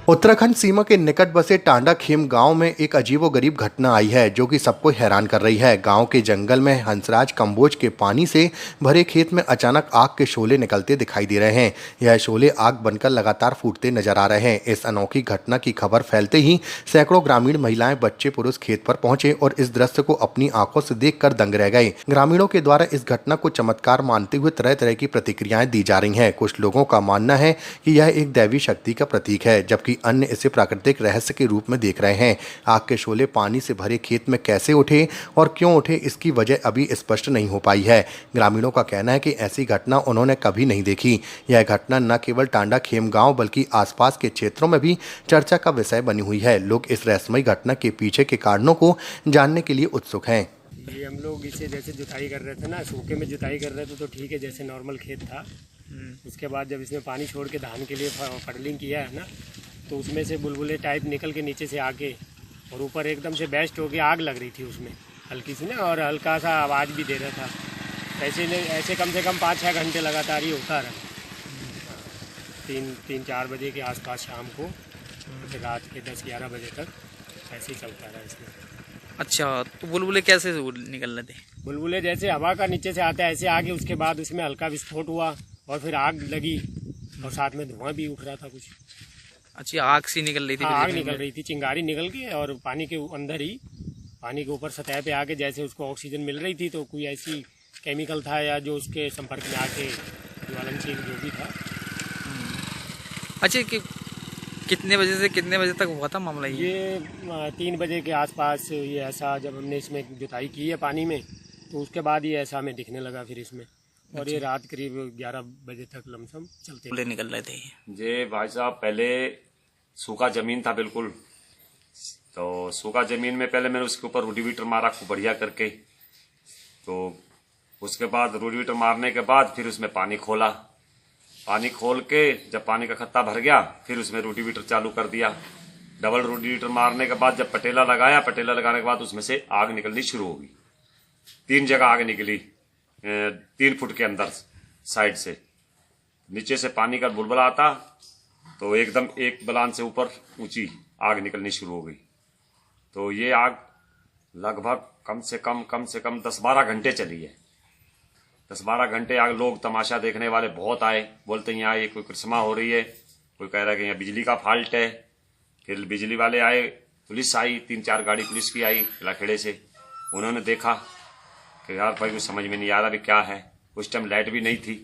उत्तराखंड सीमा के निकट बसे टांडा खेम गांव में एक अजीबोगरीब घटना आई है जो कि सबको हैरान कर रही है। गांव के जंगल में हंसराज कम्बोज के पानी से भरे खेत में अचानक आग के शोले निकलते दिखाई दे रहे हैं। यह शोले आग बनकर लगातार फूटते नजर आ रहे हैं। इस अनोखी घटना की खबर फैलते ही सैकड़ों ग्रामीण महिलाएं, बच्चे, पुरुष खेत पर पहुंचे और इस दृश्य को अपनी आंखों से देखकर दंग रह गए। ग्रामीणों के द्वारा इस घटना को चमत्कार मानते हुए तरह तरह की प्रतिक्रियाएं दी जा रही हैं। कुछ लोगों का मानना है कि यह एक दैवी शक्ति का प्रतीक है, जबकि अन्य इसे प्राकृतिक रहस्य के रूप में देख रहे हैं। आग के शोले पानी से भरे खेत में कैसे उठे और क्यों उठे, इसकी वजह अभी स्पष्ट नहीं हो पाई है। ग्रामीणों का कहना है कि ऐसी घटना उन्होंने कभी नहीं देखी। यह घटना न केवल टांडा खेम गांव बल्कि आसपास के क्षेत्रों में भी चर्चा का विषय बनी हुई है। लोग इस रहस्यमयी घटना के पीछे के कारणों को जानने के लिए उत्सुक हैं। ये हम लोग इसे जैसे जुताई कर रहे थे ना, सूखे में जुताई कर रहे थे तो ठीक है, जैसे नॉर्मल खेत था। उसके बाद जब इसमें पानी छोड़ के धान के लिए फडलिंग किया है ना, तो उसमें से बुलबुले टाइप निकल के नीचे से आके और ऊपर एकदम से बेस्ट हो के आग लग रही थी उसमें हल्की सी ना, और हल्का सा आवाज़ भी दे रहा था। ऐसे कम से कम 5-6 घंटे लगातार ही होता रहा। 3-4 बजे के आसपास शाम को फिर रात के 10-11 बजे तक ऐसे ही चलता रहा इसमें। अच्छा, तो बुलबुले कैसे निकल रहे थे? बुलबुले जैसे हवा का नीचे से आता है ऐसे आगे, उसके बाद उसमें हल्का विस्फोट हुआ और फिर आग लगी और साथ में धुआं भी उठ रहा था कुछ। अच्छा, आग सी निकल रही थी? हाँ, आग निकल रही थी, चिंगारी निकल के और पानी के अंदर ही, पानी के ऊपर सतह पे आके जैसे उसको ऑक्सीजन मिल रही थी, तो कोई ऐसी केमिकल था या जो उसके संपर्क में आके ज्वलनशील जो भी था। अच्छा, कि कितने बजे से कितने बजे तक हुआ था मामला? ये 3 बजे के आसपास ये ऐसा, जब हमने इसमें जुताई की है पानी में, तो उसके बाद ये ऐसा हमें दिखने लगा फिर इसमें। और अच्छा। ये रात करीब 11 बजे तक लमसम चलते निकल रहे थे जी भाई साहब। पहले सूखा जमीन था बिल्कुल, तो सूखा जमीन में पहले मैंने उसके ऊपर रूडीवीटर मारा खूब बढ़िया करके। तो उसके बाद रूडीवीटर मारने के बाद फिर उसमें पानी खोला। पानी खोल के जब पानी का खत्ता भर गया फिर उसमें रूडीवीटर चालू कर दिया। डबल रूडीवीटर मारने के बाद जब पटेला लगाया, पटेला लगाने के बाद उसमें से आग निकलनी शुरू हो गई। 3 जगह आग निकली 3 फुट के अंदर साइड से। नीचे से पानी का बुलबुला आता तो एकदम एक बलान से ऊपर ऊंची आग निकलनी शुरू हो गई। तो ये आग लगभग कम से कम 10-12 घंटे चली है। 10-12 घंटे आग। लोग तमाशा देखने वाले बहुत आए, बोलते हैं यहाँ ये कोई करिश्मा हो रही है, कोई कह रहा है कि यहाँ बिजली का फॉल्ट है। फिर बिजली वाले आए, पुलिस आई, 3-4 गाड़ी पुलिस की आई इलाखेड़े से। उन्होंने देखा कि यार भाई कुछ समझ में नहीं आ रहा भी क्या है। उस टाइम लाइट भी नहीं थी,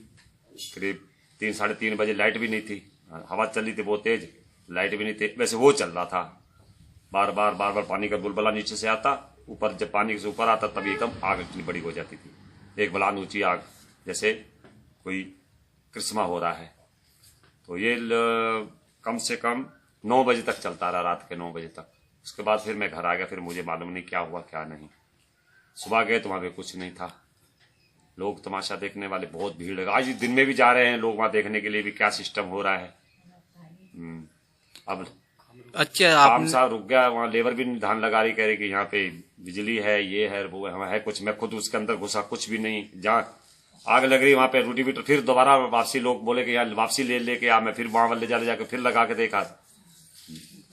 करीब 3-3:30 बजे लाइट भी नहीं थी। हवा चल रही थी बहुत तेज, लाइट भी नहीं थी। वैसे वो चल रहा था, बार बार पानी का बुलबुला नीचे से आता, ऊपर जब पानी से ऊपर आता तब एकदम आग इतनी बड़ी हो जाती थी, एक बलान ऊंची आग, जैसे कोई करिश्मा हो रहा है। तो ये कम से कम 9 बजे तक चलता रहा, रात के 9 बजे तक। उसके बाद फिर मैं घर आ गया, फिर मुझे मालूम नहीं क्या हुआ क्या नहीं। सुबह गए तो वहाँ पे कुछ नहीं था। लोग तमाशा देखने वाले बहुत भीड़ लगा, आज दिन में भी जा रहे हैं लोग वहाँ देखने के लिए भी क्या सिस्टम हो रहा है। अब अच्छा, काम सा रुक गया। वहाँ लेबर भी धान लगा रही, कह रही कि यहाँ पे बिजली है, ये है वो है कुछ। मैं खुद उसके अंदर घुसा, कुछ भी नहीं। जहाँ आग लग रही वहाँ पे रूडीवीटर, फिर दोबारा वापसी लोग बोले कि यार वापसी लेके आ। मैं फिर वहां ले जाके फिर लगा के देखा,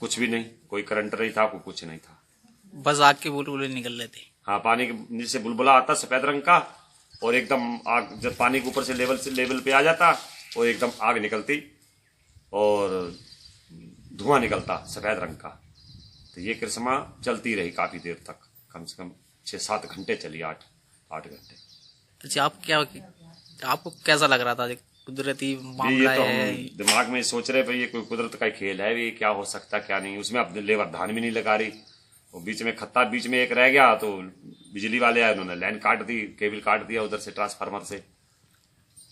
कुछ भी नहीं, कोई करंट नहीं था, कोई कुछ नहीं था, बस आग के बुलबुले निकल रहे थे। हाँ, पानी के नीचे से बुलबुला आता सफेद रंग का, और एकदम आग जब पानी के ऊपर से लेवल पे आ जाता और एकदम आग निकलती और धुआं निकलता सफेद रंग का। तो ये करिश्मा चलती रही काफी देर तक, कम से कम 6-7 घंटे चली, 8 घंटे। अच्छा, आपको कैसा लग रहा था? कुदरती मामला ये तो है? हम दिमाग में सोच रहे भाई ये कोई कुदरत का खेल है, ये क्या हो सकता क्या नहीं। उसमें अब लेबर धान भी नहीं लगा रही, और बीच में खत्ता बीच में एक रह गया, तो बिजली वाले आए, उन्होंने लाइन काट दी, केबल काट दिया उधर से ट्रांसफार्मर से।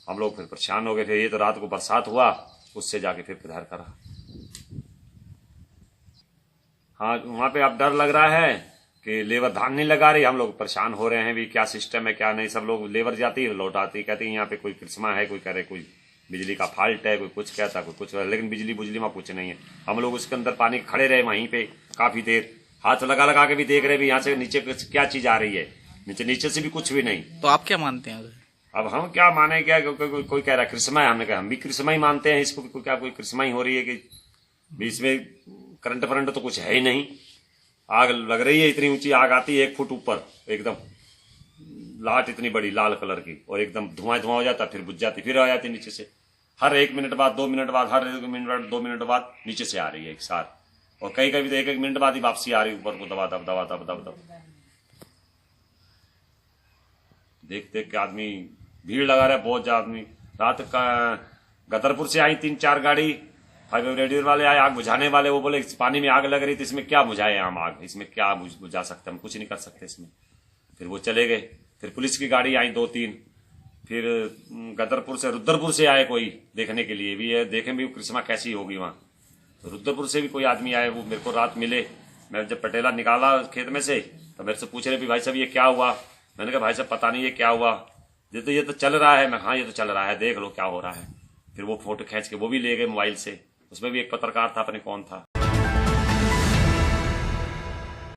हम लोग फिर परेशान हो गए। फिर ये तो रात को बरसात हुआ, उससे जाके फिर सुधार करा। हाँ, वहाँ पे अब डर लग रहा है कि लेबर धान नहीं लगा रही, हम लोग परेशान हो रहे हैं भी क्या सिस्टम है क्या नहीं। सब लोग लेबर जाती है लौट आती, कहती है यहाँ पे कोई करिश्मा है, कोई कह रहे कोई बिजली का फॉल्ट है, कोई कुछ कहता कोई कुछ, लेकिन बिजली वहाँ कुछ नहीं है। हम लोग उसके अंदर पानी खड़े रहे वहीं पे काफी देर, हाथ लगा के भी देख रहे भी यहाँ से नीचे क्या चीज आ रही है, नीचे से भी कुछ भी नहीं। तो आप क्या मानते हैं? अब हम क्या माने, क्या कोई कह रहा है करिश्मा है, हमने कहा हम भी करिश्मा ही मानते हैं इसको, क्या कोई करिश्मा ही हो रही है कि बीच में करंट फरंट तो कुछ है ही नहीं। आग लग रही है, इतनी ऊंची आग आती है 1 फुट ऊपर, एकदम लाट इतनी बड़ी लाल कलर की, और एकदम धुआं धुआं हो जाता, फिर बुझ जाती, फिर आ जाती नीचे से। हर 1 मिनट बाद 2 मिनट बाद, हर 1 मिनट 2 मिनट बाद नीचे से आ रही है एक साथ, और कई कभी तो 1-1 मिनट बाद ही वापसी आ रही ऊपर को, दबा दब दबा दब दब दब। देख देख के आदमी भीड़ लगा रहा है बहुत ज्यादा आदमी। रात का गदरपुर से आई 3-4 गाड़ी, फायर ब्रिगेड वाले आए आग बुझाने वाले, वो बोले इस पानी में आग लग रही थी, इसमें क्या बुझाए हम आग, इसमें क्या बुझा सकते, हम कुछ नहीं कर सकते इसमें। फिर वो चले गए। फिर पुलिस की गाड़ी आई 2-3, फिर गदरपुर से रुद्रपुर से आए कोई देखने के लिए भी है, देखें भी कृष्णा कैसी होगी वहां। तो रुद्रपुर से भी कोई आदमी आए, वो मेरे को रात मिले। मैं जब पटेला निकाला खेत में से तो मेरे से पूछ रहे भी भाई साहब ये क्या हुआ। मैंने कहा भाई साहब पता नहीं ये क्या हुआ, ये तो चल रहा है। मैं हाँ ये तो चल रहा है, देख लो क्या हो रहा है। फिर वो फोटो खींच के वो भी ले गए मोबाइल से, उसमें भी एक पत्रकार था, अपने कौन था।